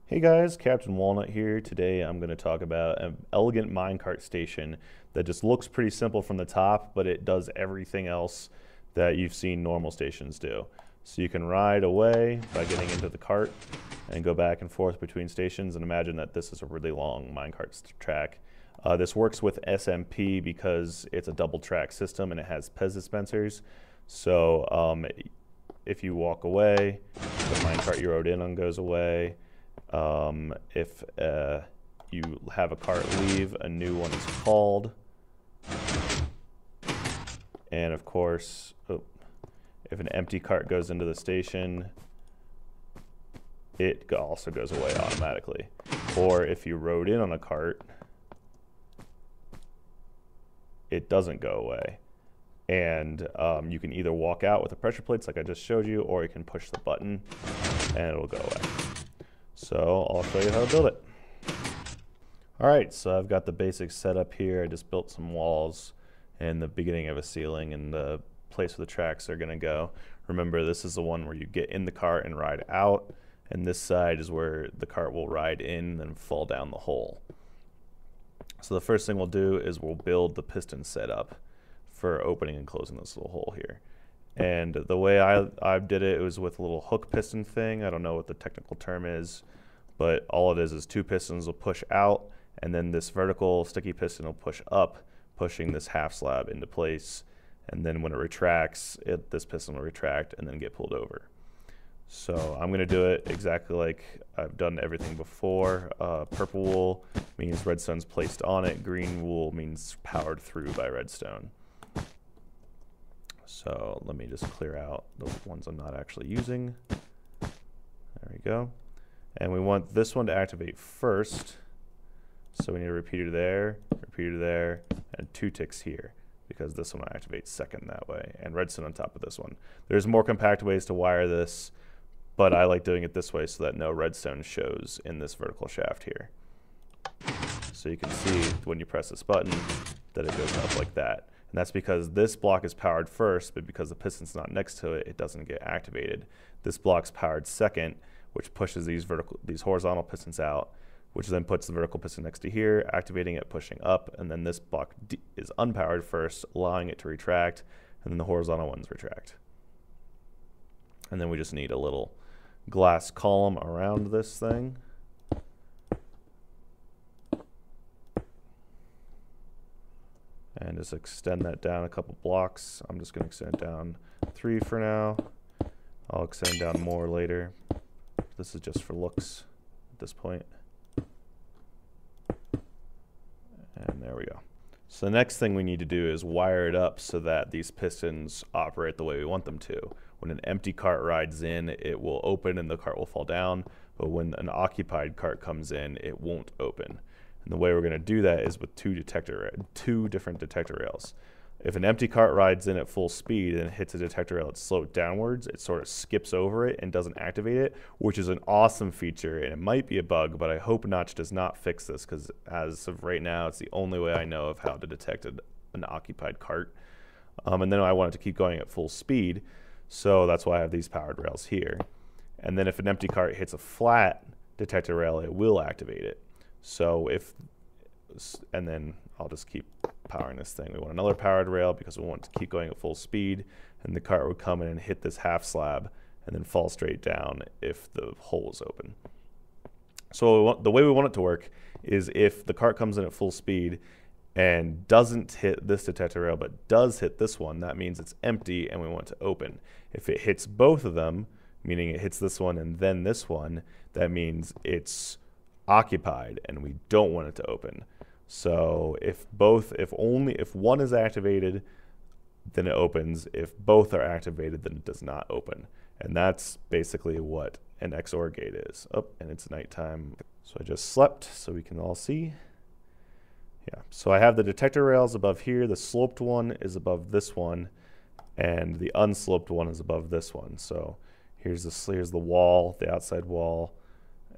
Hey guys, Captain Walnut here. Today I'm going to talk about an elegant minecart station that just looks pretty simple from the top, but it does everything else that you've seen normal stations do. So you can ride away by getting into the cart and go back and forth between stations, and imagine that this is a really long minecart track. This works with SMP because it's a double track system and it has Pez dispensers. So if you walk away, the minecart you rode in on goes away. If you have a cart leave, a new one is called. And of course, if an empty cart goes into the station, it also goes away automatically. Or if you rode in on a cart, it doesn't go away. And you can either walk out with the pressure plates like I just showed you, or you can push the button and it'll go away. So I'll show you how to build it. Alright, so I've got the basics set up here. I just built some walls and the beginning of a ceiling and the place where the tracks are going to go. Remember, this is the one where you get in the cart and ride out, and this side is where the cart will ride in and then fall down the hole. So the first thing we'll do is we'll build the piston setup for opening and closing this little hole here. And the way I did it, it was with a little hook piston thing. I don't know what the technical term is, but all it is two pistons will push out, and then this vertical sticky piston will push up, pushing this half slab into place. And then when it retracts, this piston will retract and then get pulled over. So I'm going to do it exactly like I've done everything before. Purple wool means redstone's placed on it. Green wool means powered through by redstone. So let me just clear out the ones I'm not actually using. There we go. And we want this one to activate first. So we need a repeater there, and 2 ticks here, because this one activates second that way, and redstone on top of this one. There's more compact ways to wire this, but I like doing it this way so that no redstone shows in this vertical shaft here. So you can see when you press this button that it goes up like that. And that's because this block is powered first, but because the piston's not next to it, it doesn't get activated. This block's powered second, which pushes these horizontal pistons out, which then puts the vertical piston next to here, activating it, pushing up, and then this block is unpowered first, allowing it to retract, and then the horizontal ones retract. And then we just need a little glass column around this thing. And just extend that down a couple blocks. I'm just going to extend it down 3 for now. I'll extend down more later. This is just for looks at this point. And there we go. So the next thing we need to do is wire it up so that these pistons operate the way we want them to. When an empty cart rides in, it will open and the cart will fall down. But when an occupied cart comes in, it won't open. And the way we're going to do that is with two different detector rails. If an empty cart rides in at full speed and hits a detector rail that's sloped downwards, it sort of skips over it and doesn't activate it, which is an awesome feature, and it might be a bug, but I hope Notch does not fix this, because as of right now, it's the only way I know of how to detect an occupied cart. And then I want it to keep going at full speed, so that's why I have these powered rails here. And then if an empty cart hits a flat detector rail, it will activate it. So and then I'll just keep powering this thing. We want another powered rail because we want to keep going at full speed, and the cart would come in and hit this half slab and then fall straight down if the hole is open. So the way we want it to work is if the cart comes in at full speed and doesn't hit this detector rail but does hit this one, that means it's empty and we want it to open. If it hits both of them, meaning it hits this one and then this one, that means it's occupied and we don't want it to open. So if one is activated, then it opens. If both are activated, then it does not open. And that's basically what an XOR gate is. Oh, and it's nighttime. So I just slept so we can all see. Yeah, so I have the detector rails above here. The sloped one is above this one, and the unsloped one is above this one. So here's the wall, the outside wall.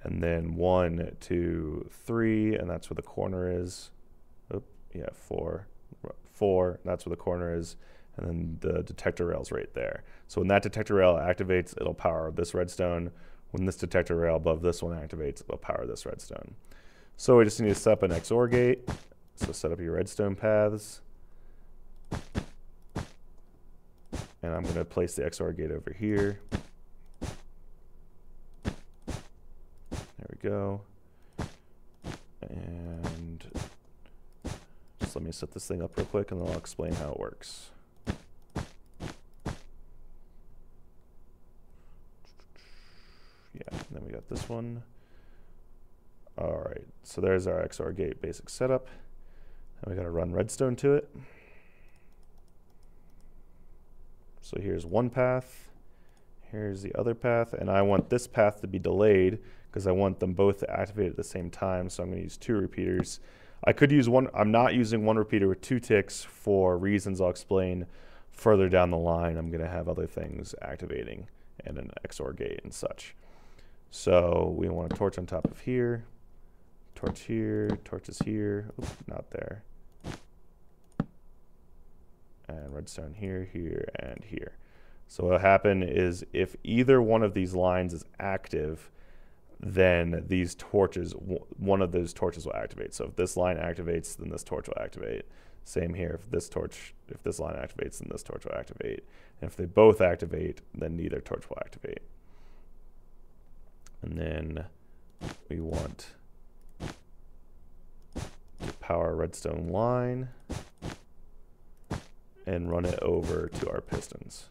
And then 1, 2, 3, and that's where the corner is. Oh, yeah, 4, that's where the corner is. And then the detector rail's right there. So when that detector rail activates, it'll power this redstone, When this detector rail above this one activates, it'll power this redstone. So we just need to set up an XOR gate. So set up your redstone paths. And I'm going to place the XOR gate over here. There we go. And just let me set this thing up real quick and then I'll explain how it works. Yeah, and then we got this one. All right, so there's our XOR gate basic setup. And we got to run redstone to it. So here's one path, here's the other path, and I want this path to be delayed because I want them both to activate at the same time, so I'm going to use 2 repeaters. I could use one, I'm not using one repeater with 2 ticks for reasons I'll explain further down the line. I'm going to have other things activating and an XOR gate and such. So we want a torch on top of here, torch here, torches here, oops, not there. And redstone here, here, and here. So what'll happen is if either one of these lines is active, then these torches, one of those torches will activate. So if this line activates, then this torch will activate. Same here, if this line activates, then this torch will activate. And if they both activate, then neither torch will activate. And then we want to power redstone line and run it over to our pistons.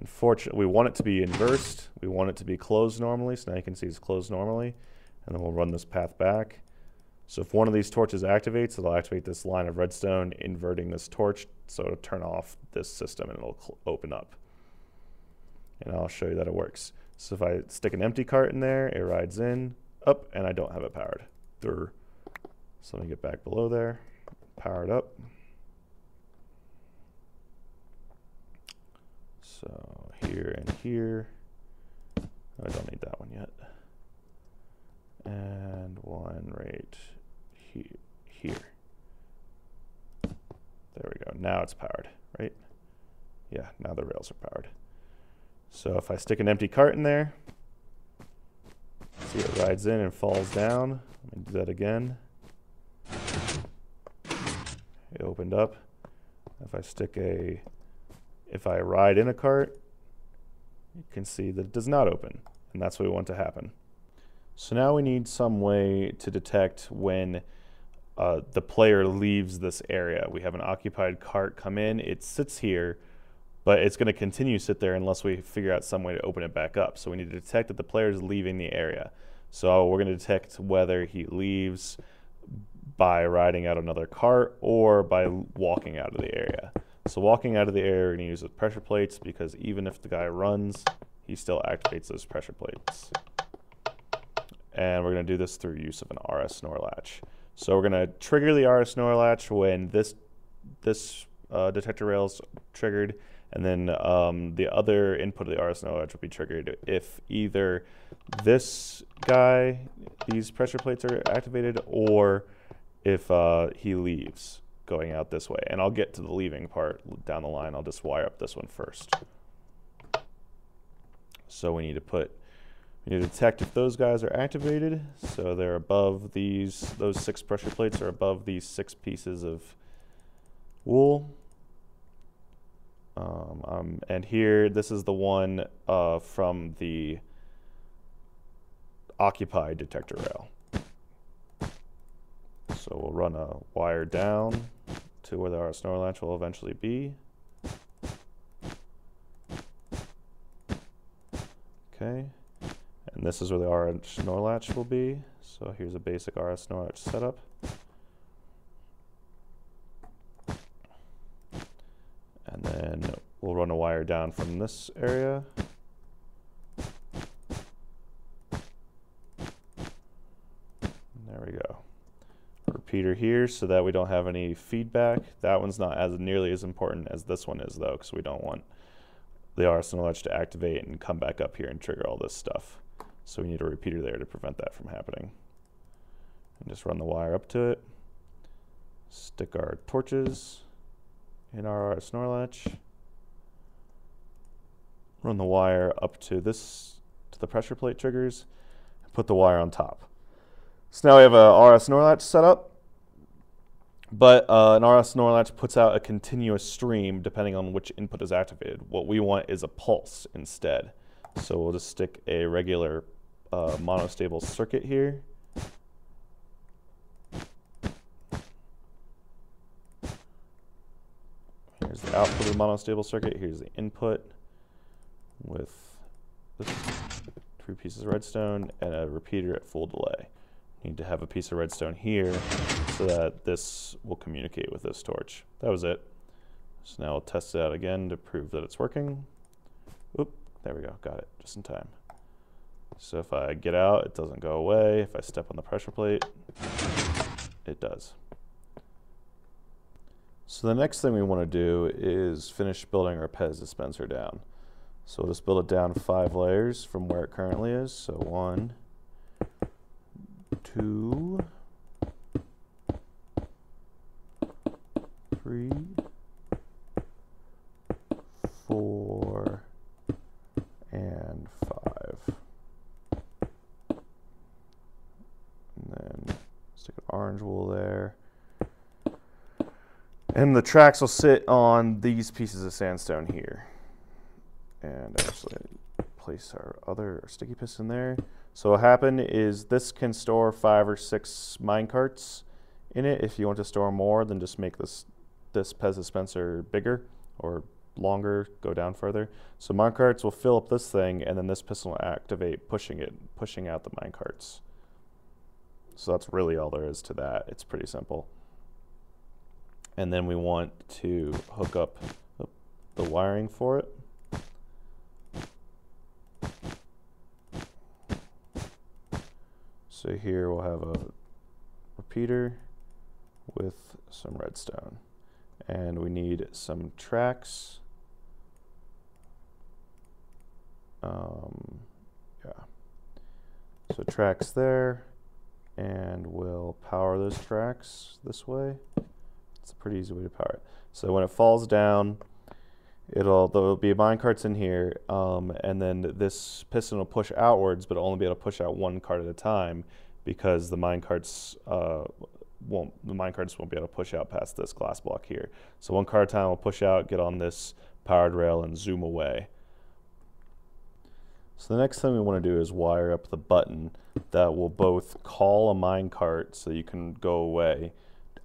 Unfortunately, we want it to be inversed. We want it to be closed normally, so now you can see it's closed normally. And then we'll run this path back. So if one of these torches activates, it'll activate this line of redstone, inverting this torch, so it'll turn off this system and it'll open up. And I'll show you that it works. So if I stick an empty cart in there, it rides in, up, and I don't have it powered. Durr. So let me get back below there, power it up. So here and here. I don't need that one yet. And one right here. There we go. Now it's powered, right? Yeah, now the rails are powered. So if I stick an empty cart in there, see it rides in and falls down. Let me do that again. It opened up. If I ride in a cart, you can see that it does not open, and that's what we want to happen. So now we need some way to detect when the player leaves this area. We have an occupied cart come in, it sits here, but it's going to continue to sit there unless we figure out some way to open it back up. So we need to detect that the player is leaving the area. So we're going to detect whether he leaves by riding out another cart or by walking out of the area. So walking out of the area, we're going to use the pressure plates because even if the guy runs, he still activates those pressure plates. And we're going to do this through use of an RS NOR latch. So we're going to trigger the RS NOR latch when this detector rail is triggered, and then the other input of the RS NOR latch will be triggered if either this guy, these pressure plates are activated, or if he leaves going out this way. And I'll get to the leaving part down the line. I'll just wire up this one first. So we need to detect if those guys are activated. So they're above those 6 pressure plates are above these 6 pieces of wool. And here, this is the one from the occupied detector rail. So we'll run a wire down to where the RS NOR latch will eventually be. Okay, and this is where the RS NOR latch will be. So here's a basic RS NOR latch setup. And then we'll run a wire down from this area. There we go. Repeater here so that we don't have any feedback. That one's not as nearly as important as this one is though, because we don't want the RS NOR latch to activate and come back up here and trigger all this stuff. So we need a repeater there to prevent that from happening. And just run the wire up to it. Stick our torches in our RS NOR latch. run the wire up to the pressure plate triggers, and put the wire on top. So now we have a RS NOR latch set up, but an RS NOR latch puts out a continuous stream depending on which input is activated. What we want is a pulse instead. So we'll just stick a regular monostable circuit here. Here's the output of the monostable circuit. Here's the input with this 3 pieces of redstone and a repeater at full delay. Need to have a piece of redstone here so that this will communicate with this torch. That was it. So now we'll test it out again to prove that it's working. Oop, there we go, got it, just in time. So if I get out, it doesn't go away. If I step on the pressure plate, it does. So the next thing we want to do is finish building our Pez dispenser down. So we'll just build it down 5 layers from where it currently is. So 1, 2, 3, 4, and 5. And then stick an orange wool there. And the tracks will sit on these pieces of sandstone here. And actually place our other sticky piston there. So what happened is this can store 5 or 6 minecarts in it. If you want to store more, then just make this Pez dispenser bigger or longer, go down further. So minecarts will fill up this thing, and then this piston will activate, pushing out the minecarts. So that's really all there is to that. It's pretty simple. And then we want to hook up the wiring for it. So here we'll have a repeater with some redstone. And we need some tracks. So tracks there, and we'll power those tracks this way. It's a pretty easy way to power it. So when it falls down, there'll be minecarts in here, and then this piston will push outwards, but it'll only be able to push out 1 cart at a time because the minecarts won't be able to push out past this glass block here. So 1 cart at a time will push out, get on this powered rail, and zoom away. So the next thing we want to do is wire up the button that will both call a minecart so you can go away,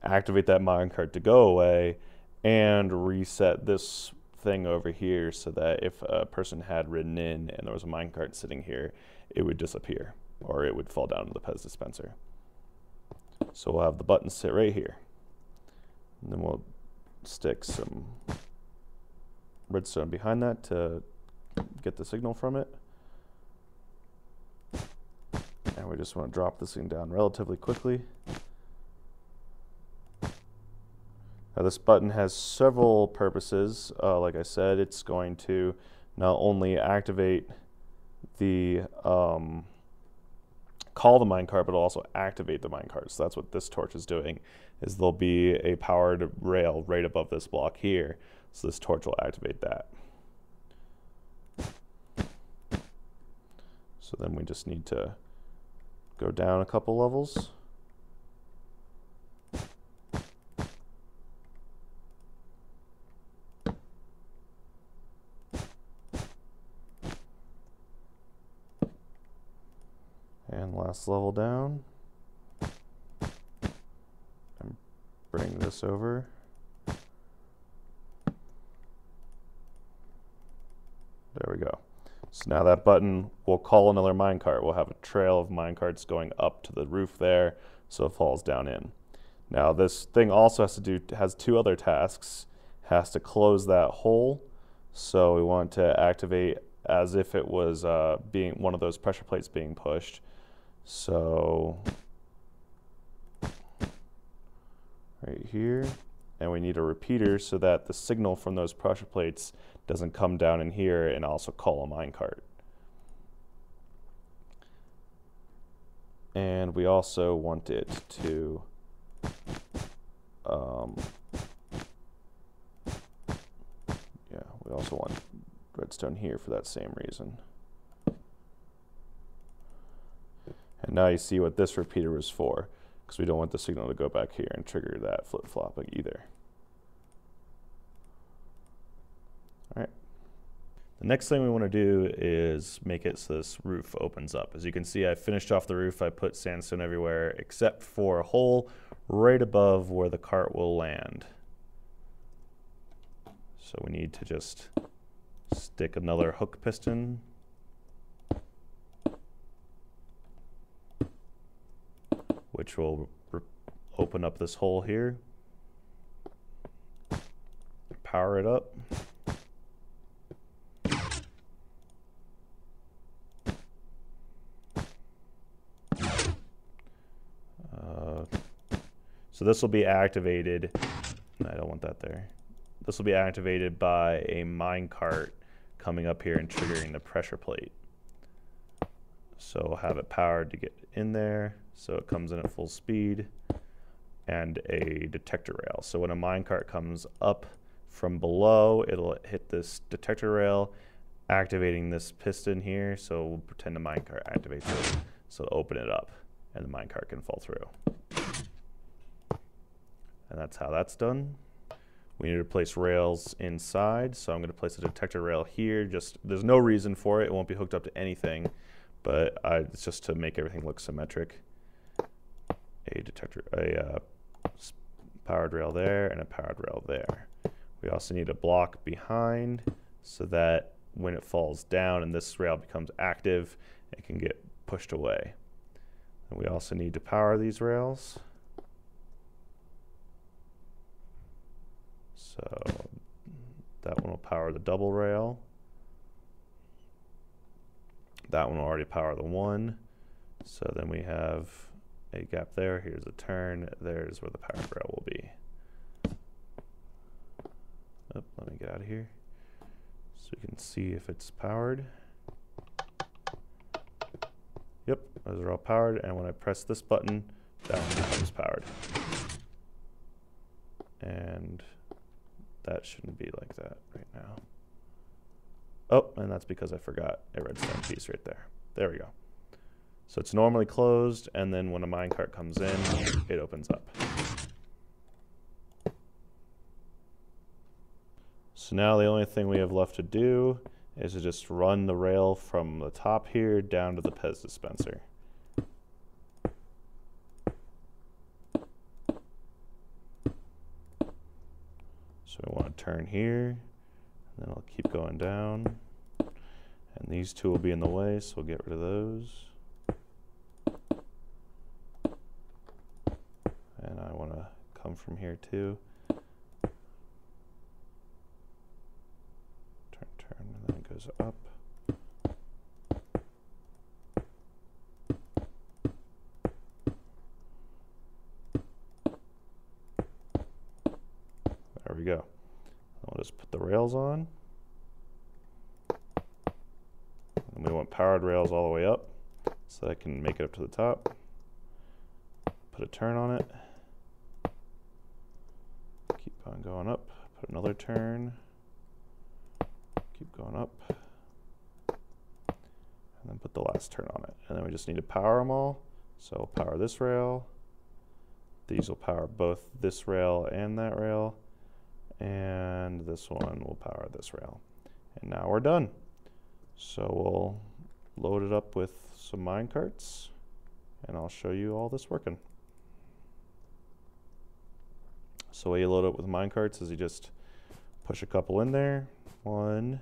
activate that minecart to go away, and reset this thing over here so that if a person had ridden in and there was a minecart sitting here, it would disappear or it would fall down to the Pez dispenser. So we'll have the button sit right here. And then we'll stick some redstone behind that to get the signal from it. And we just want to drop this thing down relatively quickly. Now this button has several purposes. Like I said, it's going to not only activate the call the minecart, but it'll also activate the minecart. So that's what this torch is doing, is there'll be a powered rail right above this block here. So this torch will activate that. So then we just need to go down a couple levels. And last level down. And bring this over. There we go. So now that button will call another minecart. We'll have a trail of minecarts going up to the roof there, so it falls down in. Now this thing also has 2 other tasks. It has to close that hole, so we want to activate as if it was being one of those pressure plates being pushed. So right here, and we need a repeater so that the signal from those pressure plates doesn't come down in here and also call a minecart. And we also want it to we also want redstone here for that same reason. And now you see what this repeater was for, because we don't want the signal to go back here and trigger that flip-flopping either. All right. The next thing we want to do is make it so this roof opens up. As you can see, I finished off the roof. I put sandstone everywhere except for a hole right above where the cart will land. So we need to just stick another hook piston. Which will open up this hole here. Power it up. So this will be activated. I don't want that there. This will be activated by a minecart coming up here and triggering the pressure plate. So we'll have it powered to get in there, so it comes in at full speed, and a detector rail. So when a minecart comes up from below, it'll hit this detector rail, activating this piston here. So we'll pretend the minecart activates it, so it'll open it up, and the minecart can fall through. And that's how that's done. We need to place rails inside, so I'm going to place a detector rail here. There's no reason for it. It won't be hooked up to anything, but it's just to make everything look symmetric. A powered rail there and a powered rail there. We also need a block behind so that when it falls down and this rail becomes active, it can get pushed away. And we also need to power these rails. So that one will power the double rail. That one will already power the one. So then we have a gap there. Here's a turn. There's where the powered rail will be. Oh, let me get out of here so you can see if it's powered. Yep, those are all powered. And when I press this button, that one becomes powered. And that shouldn't be like that right now. Oh, and that's because I forgot a redstone piece right there. There we go. So it's normally closed, and then when a minecart comes in, it opens up. So now the only thing we have left to do is to just run the rail from the top here down to the Pez dispenser. So we want to turn here, and then I'll keep going down. And these two will be in the way, so we'll get rid of those. And I want to come from here too. Turn, and then it goes up. There we go. I'll just put the rails on. And we want powered rails all the way up so I can make it up to the top. Put a turn on it. Keep on going up. Put another turn. Keep going up. And then put the last turn on it. And then we just need to power them all. So power this rail. These will power both this rail and that rail. And this one will power this rail. And now we're done. So we'll load it up with some minecarts, and I'll show you all this working. So the way you load it with minecarts is you just push a couple in there. 1,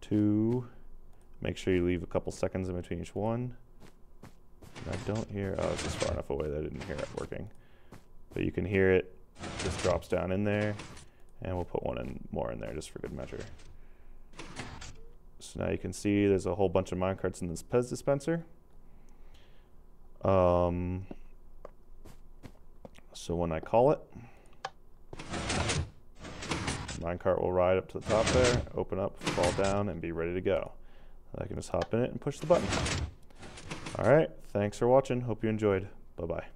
2, make sure you leave a couple seconds in between each one. And I don't hear, oh, it's just far enough away that I didn't hear it working. But you can hear it, just drops down in there, and we'll put one more in there just for good measure. So now you can see there's a whole bunch of minecarts in this Pez dispenser. So when I call it, the minecart will ride up to the top there, open up, fall down, and be ready to go. I can just hop in it and push the button. All right, thanks for watching. Hope you enjoyed. Bye-bye.